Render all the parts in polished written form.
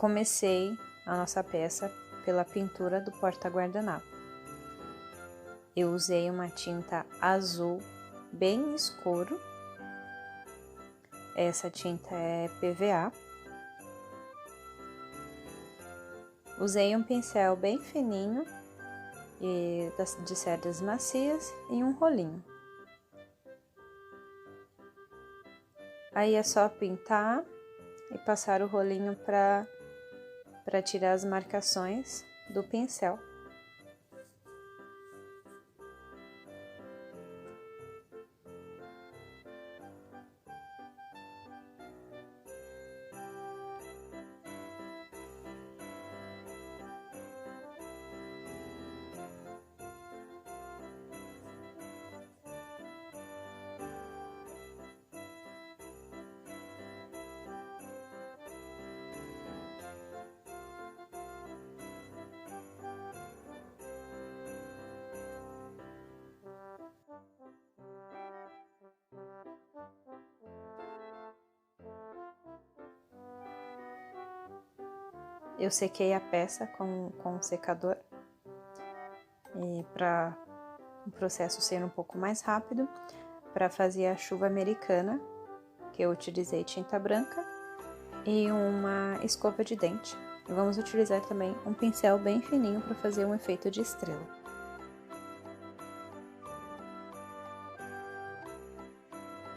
comecei a nossa peça pela pintura do porta-guardanapo. Eu usei uma tinta azul bem escuro. Essa tinta é PVA. Usei um pincel bem fininho e de cerdas macias e um rolinho. Aí é só pintar e passar o rolinho para tirar as marcações do pincel. Eu sequei a peça com o secador e para o processo ser um pouco mais rápido, para fazer a chuva americana, que eu utilizei tinta branca e uma escova de dente. E vamos utilizar também um pincel bem fininho para fazer um efeito de estrela.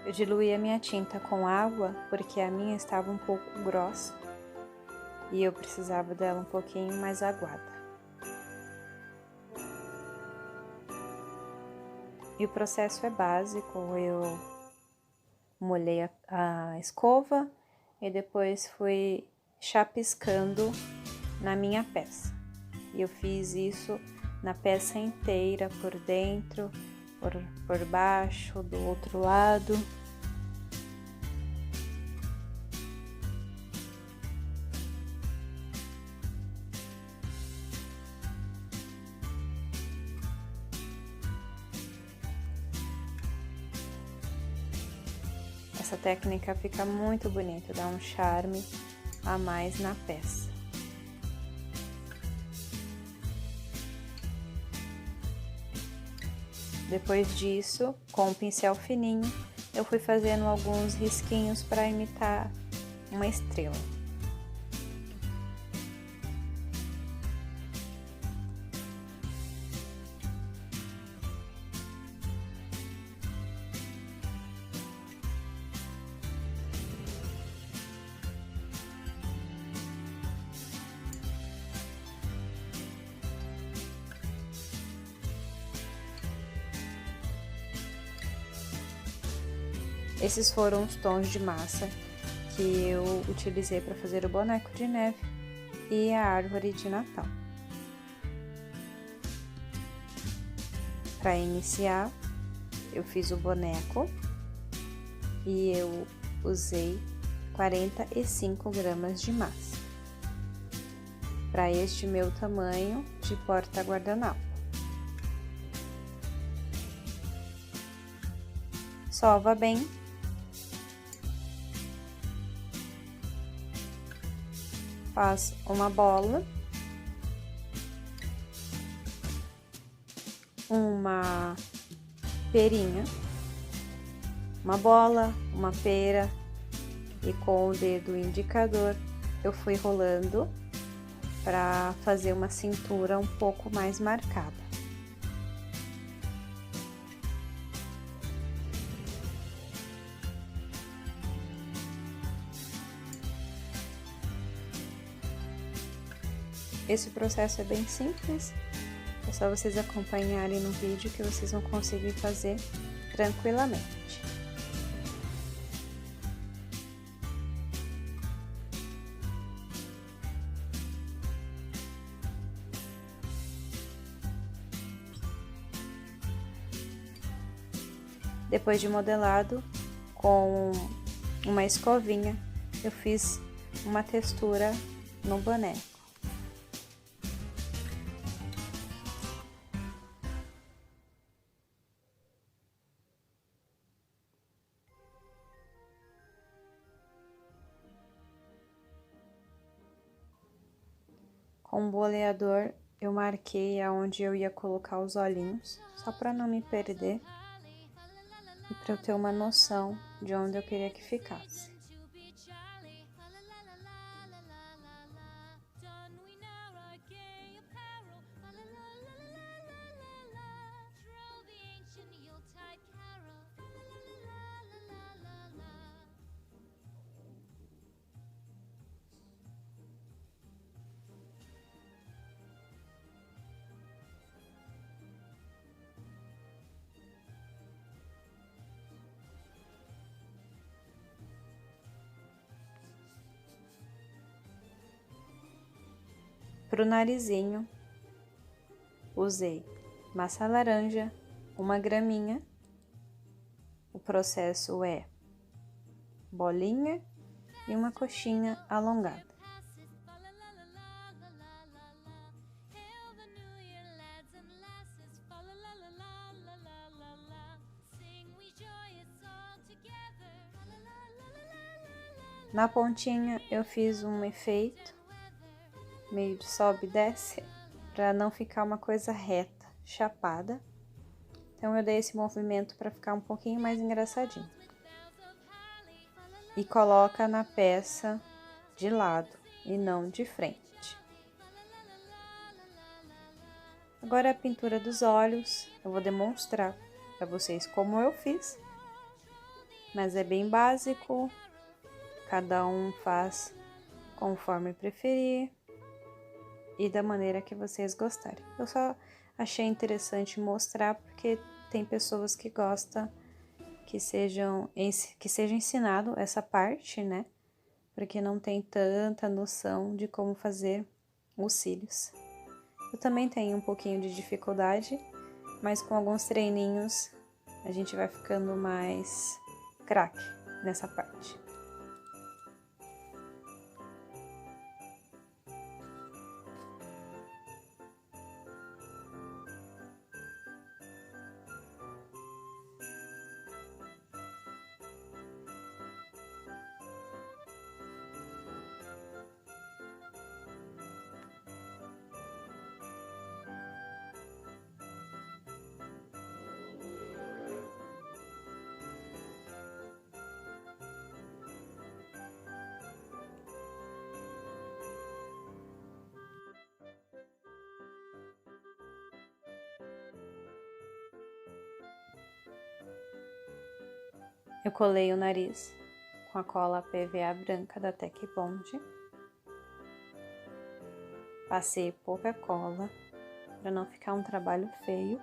Eu diluí a minha tinta com água porque a minha estava um pouco grossa e eu precisava dela um pouquinho mais aguada. E o processo é básico, eu molhei a escova e depois fui chapiscando na minha peça. E eu fiz isso na peça inteira, por dentro, por baixo, do outro lado. Essa técnica fica muito bonita, dá um charme a mais na peça. Depois disso, com o pincel fininho, eu fui fazendo alguns risquinhos para imitar uma estrela. Esses foram os tons de massa que eu utilizei para fazer o boneco de neve e a árvore de Natal. Para iniciar, eu fiz o boneco e eu usei 45 gramas de massa para este meu tamanho de porta-guardanapo. Sova bem. Faz uma bola, uma perinha, uma bola, uma pera, e com o dedo indicador eu fui rolando para fazer uma cintura um pouco mais marcada. Esse processo é bem simples, é só vocês acompanharem no vídeo que vocês vão conseguir fazer tranquilamente. Depois de modelado, com uma escovinha, eu fiz uma textura no boneco. Com o boleador eu marquei aonde eu ia colocar os olhinhos, só para não me perder e para eu ter uma noção de onde eu queria que ficasse. Para o narizinho, usei massa laranja, uma graminha. O processo é bolinha e uma coxinha alongada. Na pontinha eu fiz um efeito meio de sobe e desce, para não ficar uma coisa reta, chapada. Então eu dei esse movimento para ficar um pouquinho mais engraçadinho. E coloca na peça de lado e não de frente. Agora a pintura dos olhos, eu vou demonstrar para vocês como eu fiz, mas é bem básico, cada um faz conforme preferir e da maneira que vocês gostarem. Eu só achei interessante mostrar porque tem pessoas que gostam que seja ensinado essa parte, né? Porque não tem tanta noção de como fazer os cílios. Eu também tenho um pouquinho de dificuldade, mas com alguns treininhos a gente vai ficando mais craque nessa parte. Eu colei o nariz com a cola PVA branca da Tec Bond. Passei pouca cola para não ficar um trabalho feio.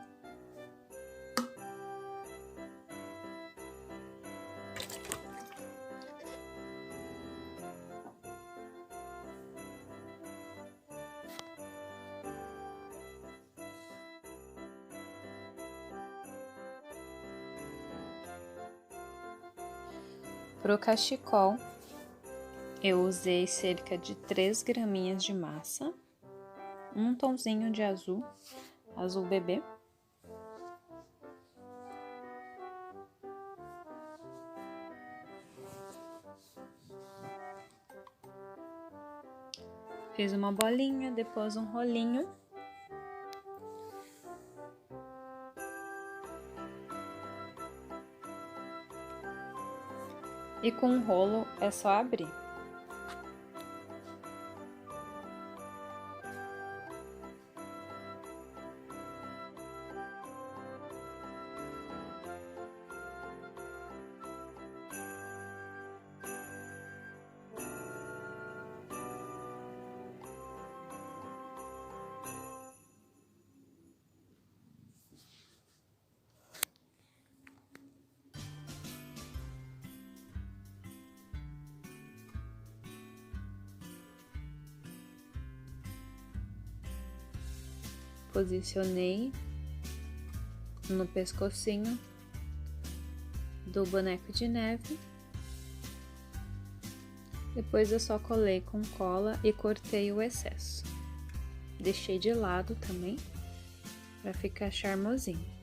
Pro cachecol, eu usei cerca de 3 graminhas de massa, um tonzinho de azul, azul bebê. Fiz uma bolinha, depois um rolinho. E com o rolo é só abrir. Posicionei no pescocinho do boneco de neve. Depois eu só colei com cola e cortei o excesso. Deixei de lado também, para ficar charmosinho.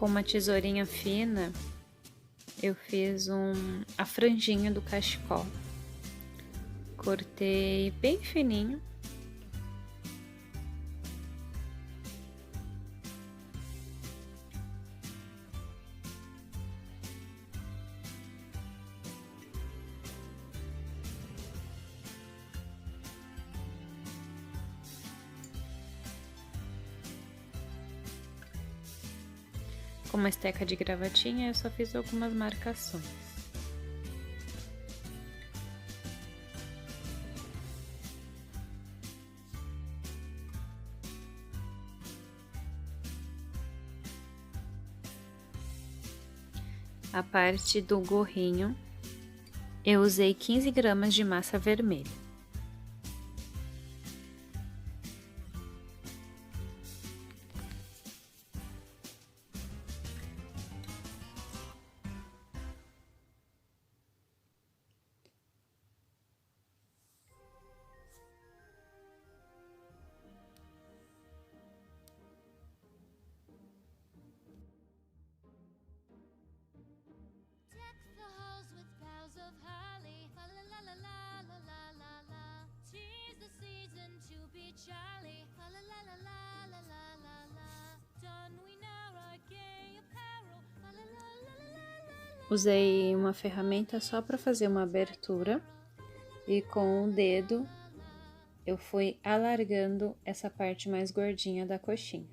Com uma tesourinha fina, eu fiz a franjinha do cachecol. Cortei bem fininho. Com uma esteca de gravatinha, eu só fiz algumas marcações. A parte do gorrinho, eu usei 15 gramas de massa vermelha. Usei uma ferramenta só para fazer uma abertura e com o dedo eu fui alargando essa parte mais gordinha da coxinha.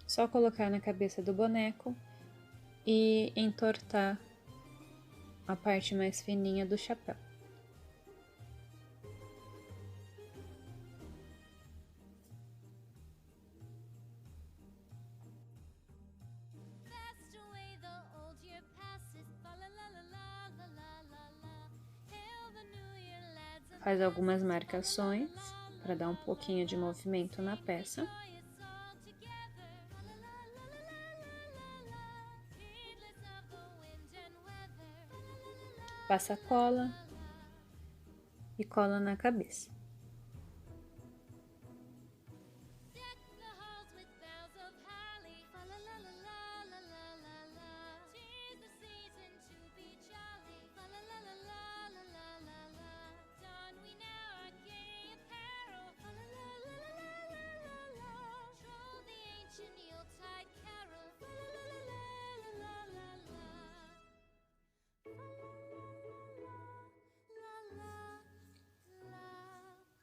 Só colocar na cabeça do boneco e entortar a parte mais fininha do chapéu. Faz algumas marcações para dar um pouquinho de movimento na peça. Passa cola e cola na cabeça.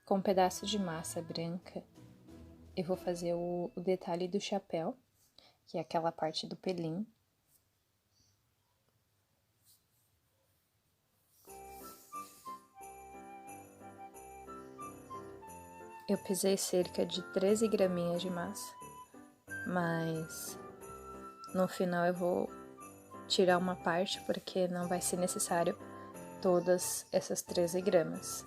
Com um pedaço de massa branca, eu vou fazer o detalhe do chapéu, que é aquela parte do pelinho. Eu pesei cerca de 13 graminhas de massa, mas no final eu vou tirar uma parte porque não vai ser necessário todas essas 13 gramas.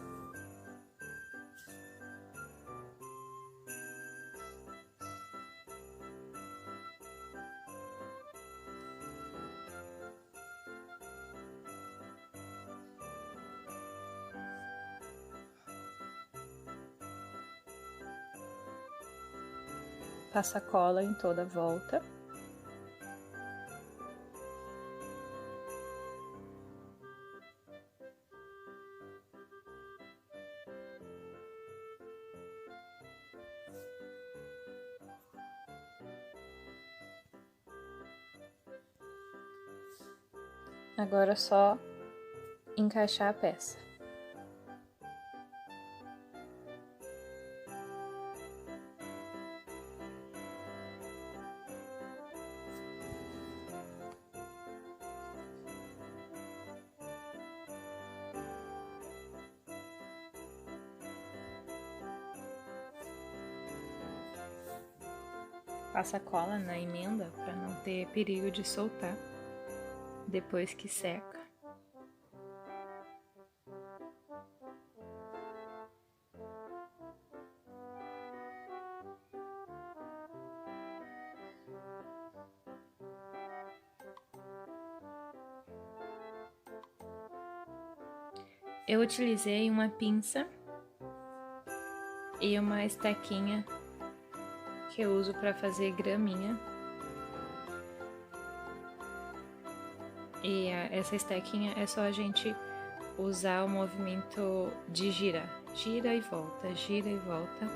Passa cola em toda a volta. Agora é só encaixar a peça. Passa cola na emenda para não ter perigo de soltar depois que seca. Eu utilizei uma pinça e uma estequinha que eu uso para fazer graminha. E essa estequinha é só a gente usar o movimento de girar. Gira e volta,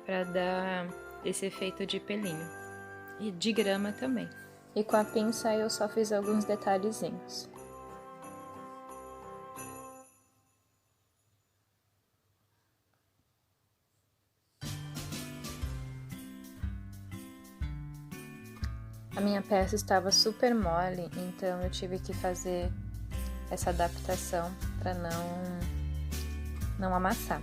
para dar esse efeito de pelinho. E de grama também. E com a pinça eu só fiz alguns detalhezinhos. A minha peça estava super mole, então eu tive que fazer essa adaptação para não amassar.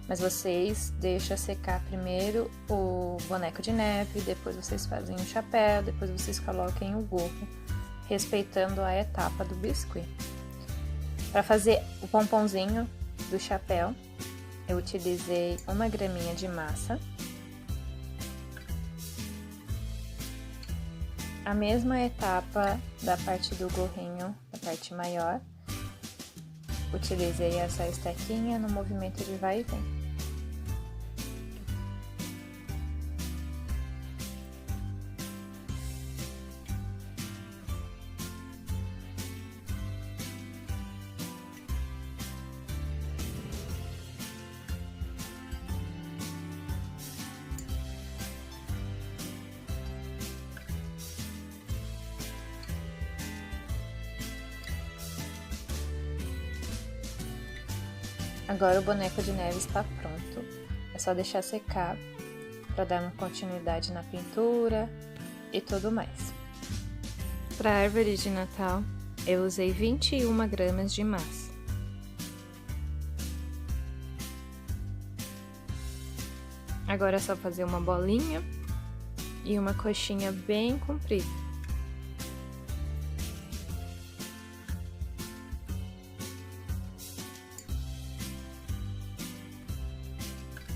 Mas vocês deixam secar primeiro o boneco de neve, depois vocês fazem o chapéu, depois vocês coloquem o gorro, respeitando a etapa do biscuit. Para fazer o pomponzinho do chapéu, eu utilizei 1 graminha de massa. A mesma etapa da parte do gorrinho, da parte maior, utilizei essa estequinha no movimento de vai e vem. Agora o boneco de neve está pronto, é só deixar secar para dar uma continuidade na pintura e tudo mais. Para a árvore de Natal, eu usei 21 gramas de massa. Agora é só fazer uma bolinha e uma coxinha bem comprida.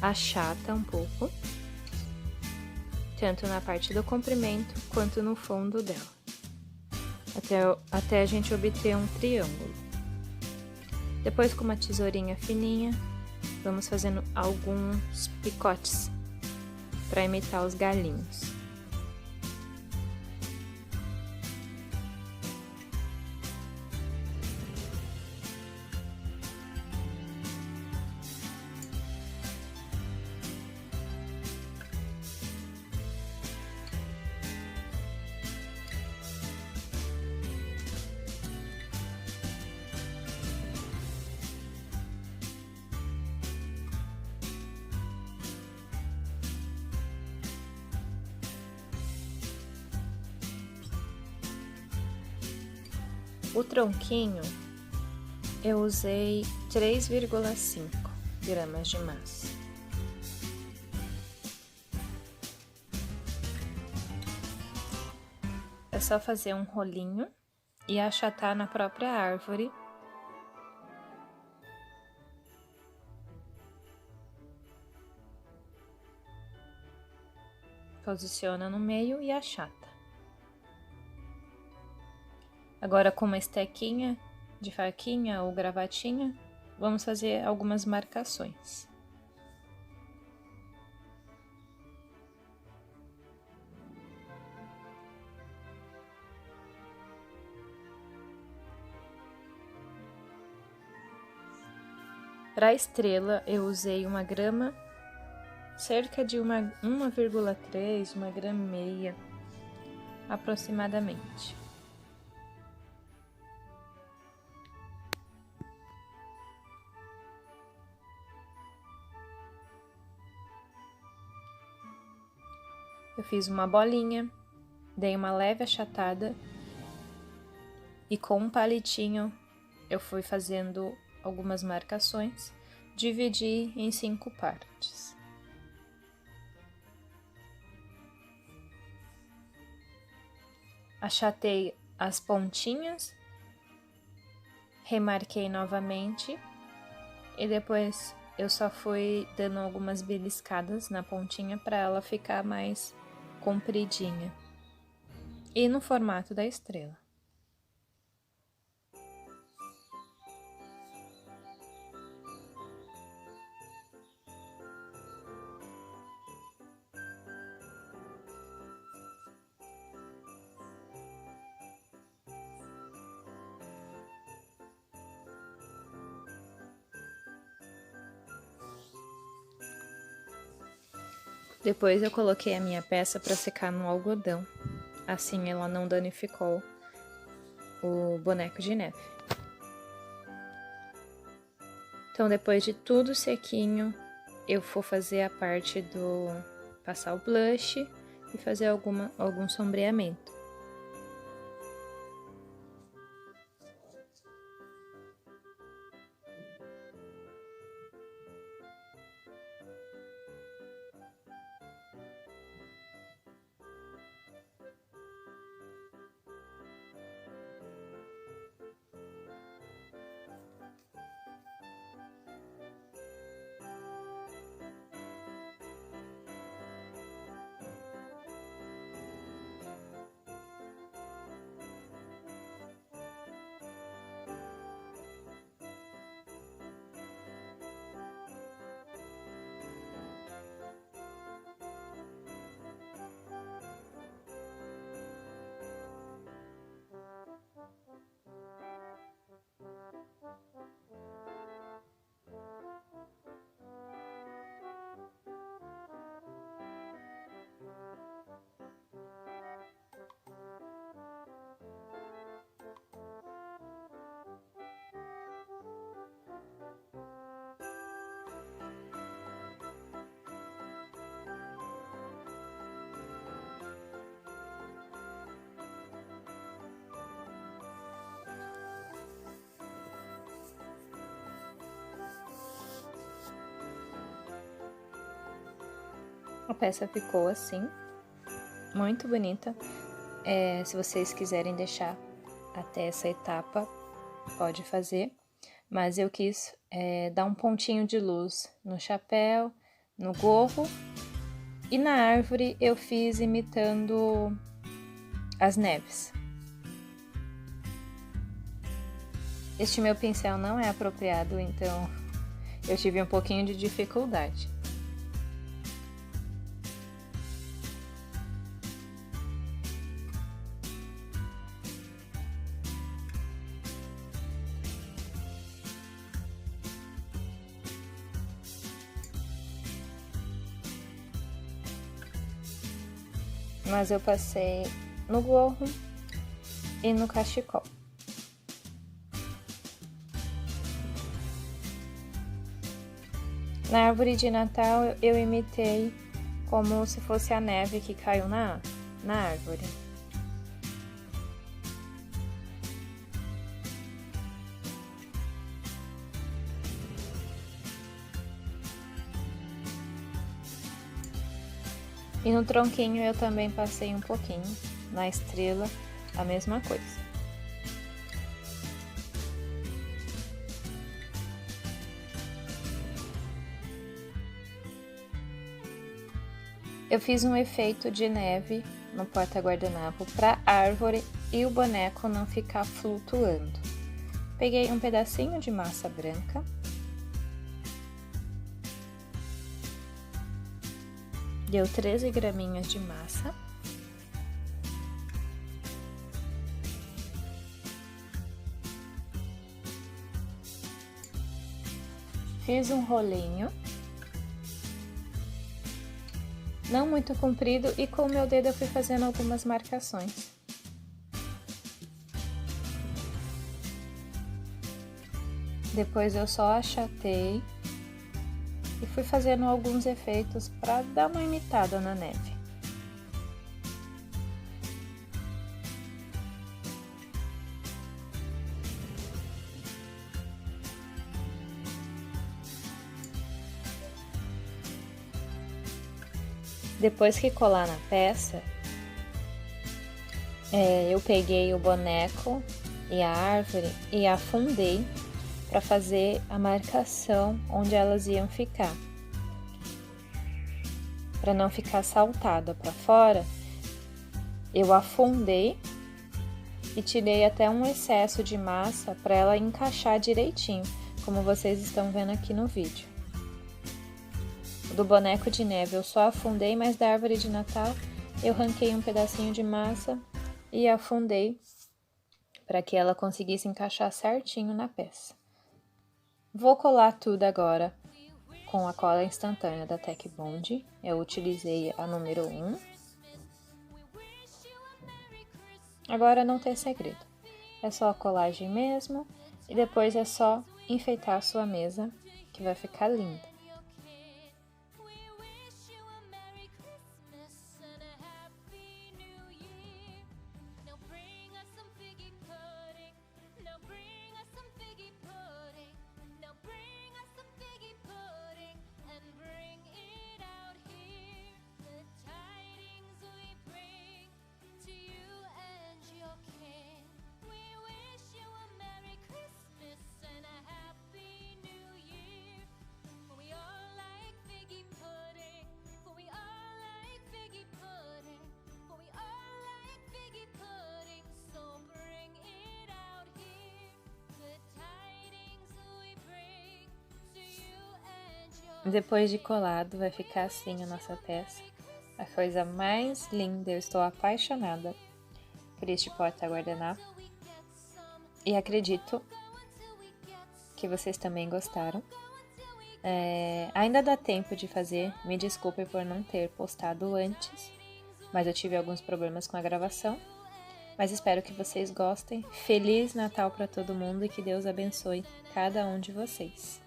Achata um pouco, tanto na parte do comprimento quanto no fundo dela, até a gente obter um triângulo. Depois, com uma tesourinha fininha, vamos fazendo alguns picotes para imitar os galinhos. O tronquinho eu usei 3,5 gramas de massa. É só fazer um rolinho e achatar na própria árvore. Posiciona no meio e achata. Agora, com uma estequinha de faquinha ou gravatinha, vamos fazer algumas marcações. Para a estrela, eu usei 1 grama, cerca de 1,3, 1,5 grama aproximadamente. Eu fiz uma bolinha, dei uma leve achatada e com um palitinho eu fui fazendo algumas marcações, dividi em 5 partes. Achatei as pontinhas, remarquei novamente e depois eu só fui dando algumas beliscadas na pontinha para ela ficar mais compridinha e no formato da estrela. Depois eu coloquei a minha peça para secar no algodão, assim ela não danificou o boneco de neve. Então depois de tudo sequinho, eu vou fazer a parte do passar o blush e fazer algum sombreamento. A peça ficou assim, muito bonita. Se vocês quiserem deixar até essa etapa, pode fazer. Mas eu quis dar um pontinho de luz no chapéu, no gorro. E na árvore eu fiz imitando as neves. Este meu pincel não é apropriado, então eu tive um pouquinho de dificuldade. Mas eu passei no gorro e no cachecol. Na árvore de Natal eu imitei como se fosse a neve que caiu na árvore. E no tronquinho eu também passei um pouquinho, na estrela, a mesma coisa. Eu fiz um efeito de neve no porta-guardanapo para a árvore e o boneco não ficar flutuando. Peguei um pedacinho de massa branca. Deu 13 graminhas de massa. Fiz um rolinho. Não muito comprido e com o meu dedo eu fui fazendo algumas marcações. Depois eu só achatei e fui fazendo alguns efeitos para dar uma imitada na neve. Depois que colar na peça, eu peguei o boneco e a árvore e afundei para fazer a marcação onde elas iam ficar. Para não ficar saltada para fora, eu afundei e tirei até um excesso de massa para ela encaixar direitinho, como vocês estão vendo aqui no vídeo. Do boneco de neve eu só afundei, mas da árvore de Natal eu arranquei um pedacinho de massa e afundei para que ela conseguisse encaixar certinho na peça. Vou colar tudo agora com a cola instantânea da Tech Bond. Eu utilizei a número 1. Agora não tem segredo. É só a colagem mesmo e depois é só enfeitar a sua mesa que vai ficar linda. Depois de colado, vai ficar assim a nossa peça. A coisa mais linda, eu estou apaixonada por este porta-guardanapo. E acredito que vocês também gostaram. Ainda dá tempo de fazer, me desculpe por não ter postado antes, mas eu tive alguns problemas com a gravação. Mas espero que vocês gostem. Feliz Natal para todo mundo e que Deus abençoe cada um de vocês.